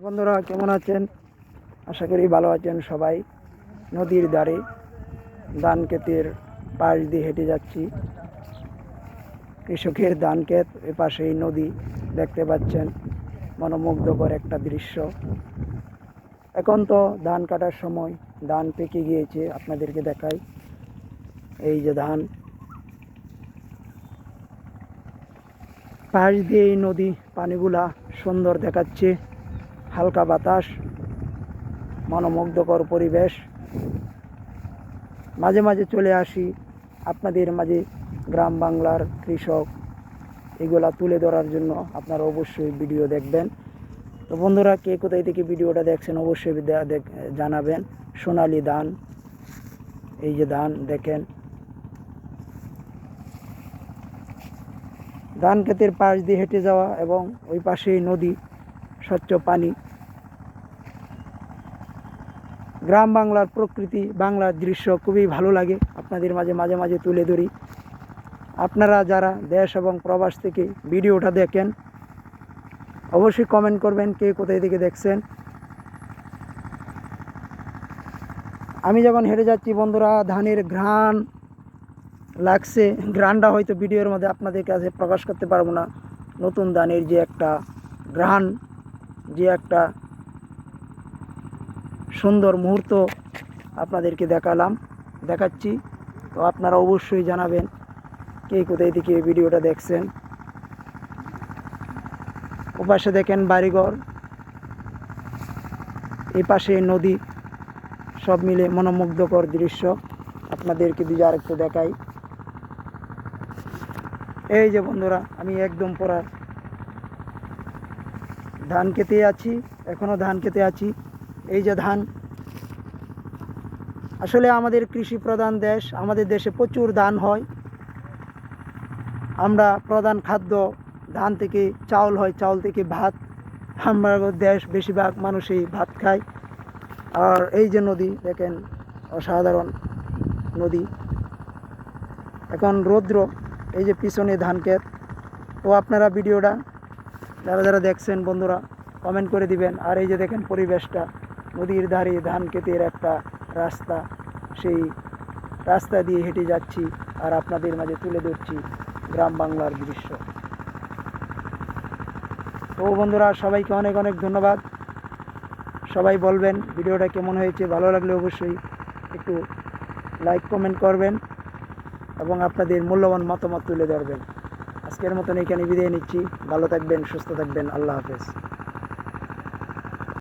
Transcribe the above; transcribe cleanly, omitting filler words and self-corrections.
বন্ধুরা কেমন আছেন? আশা করি ভালো আছেন সবাই। নদীর ধারে ধান ক্ষেতের পাশ দিয়ে হেঁটে যাচ্ছি। কৃষকের ধান ক্ষেত, এপাশেই নদী দেখতে পাচ্ছেন। মনোমুগ্ধকর একটা দৃশ্য। এখন তো ধান কাটার সময়, ধান পেকে গিয়েছে। আপনাদেরকে দেখাই, এই যে ধান, পাশ দিয়ে এই নদী, পানিগুলা সুন্দর দেখাচ্ছে। হালকা বাতাস, মনোমুগ্ধকর পরিবেশ। মাঝে মাঝে চলে আসি আপনাদের মাঝে, গ্রাম বাংলার কৃষক এগুলা তুলে ধরার জন্য। আপনারা অবশ্যই ভিডিও দেখবেন। তো বন্ধুরা, কে কোথায় থেকে ভিডিওটা দেখছেন অবশ্যই জানাবেন। সোনালি ধান, এই যে ধান দেখেন। ধান ক্ষেতের পাশ দিয়ে হেঁটে যাওয়া এবং ওই পাশেই নদী, স্বচ্ছ পানি। গ্রাম বাংলার প্রকৃতি, বাংলার দৃশ্য খুবই ভালো লাগে। আপনাদের মাঝে মাঝে মাঝে তুলে ধরি। আপনারা যারা দেশ এবং প্রবাস থেকে ভিডিওটা দেখেন অবশ্যই কমেন্ট করবেন কে কোথায় থেকে দেখছেন। আমি যখন হেঁটে যাচ্ছি বন্ধুরা, ধানের ঘ্রাণ লাগছে। ঘ্রাণটা হয়তো ভিডিওর মধ্যে আপনাদের কাছে প্রকাশ করতে পারবো না। নতুন ধানের যে একটা ঘ্রাণ, যে একটা সুন্দর মুহূর্ত আপনাদেরকে দেখাচ্ছি। তো আপনারা অবশ্যই জানাবেন কে কোথায় থেকে ভিডিওটা দেখছেন। ওপাশে দেখেন বাড়িঘর, এই পাশে নদী, সব মিলে মনোমুগ্ধকর দৃশ্য। আপনাদেরকে আরেকটু দেখাই। এই যে বন্ধুরা, আমি একদম পুরা ধান খেতে আছি, এখনো ধান খেতে আছি। এই যে ধান, আসলে আমাদের কৃষি প্রধান দেশ। আমাদের দেশে প্রচুর ধান হয়। আমরা প্রধান খাদ্য ধান থেকে চাউল হয়, চাউল থেকে ভাত। আমরা দেশ বেশিরভাগ মানুষই ভাত খায়। আর এই যে নদী দেখেন, অসাধারণ নদী। এখন রৌদ্র, এই যে পিছনে ধান ক্ষেত। তো আপনারা ভিডিওটা যারা যারা দেখছেন বন্ধুরা কমেন্ট করে দিবেন। আর এই যে দেখেন পরিবেশটা, নদীর ধারে ধান ক্ষেতের একটা রাস্তা, সেই রাস্তা দিয়ে হেঁটে যাচ্ছি আর আপনাদের মাঝে তুলে ধরছি গ্রাম বাংলার দৃশ্য। তো বন্ধুরা, সবাইকে অনেক অনেক ধন্যবাদ। সবাই বলবেন ভিডিওটা কেমন হয়েছে। ভালো লাগলে অবশ্যই একটু লাইক কমেন্ট করবেন এবং আপনাদের মূল্যবান মতামত তুলে ধরবেন। আজকের মতন এখানে বিদায় নিচ্ছি। ভালো থাকবেন, সুস্থ থাকবেন। আল্লাহ হাফেজ।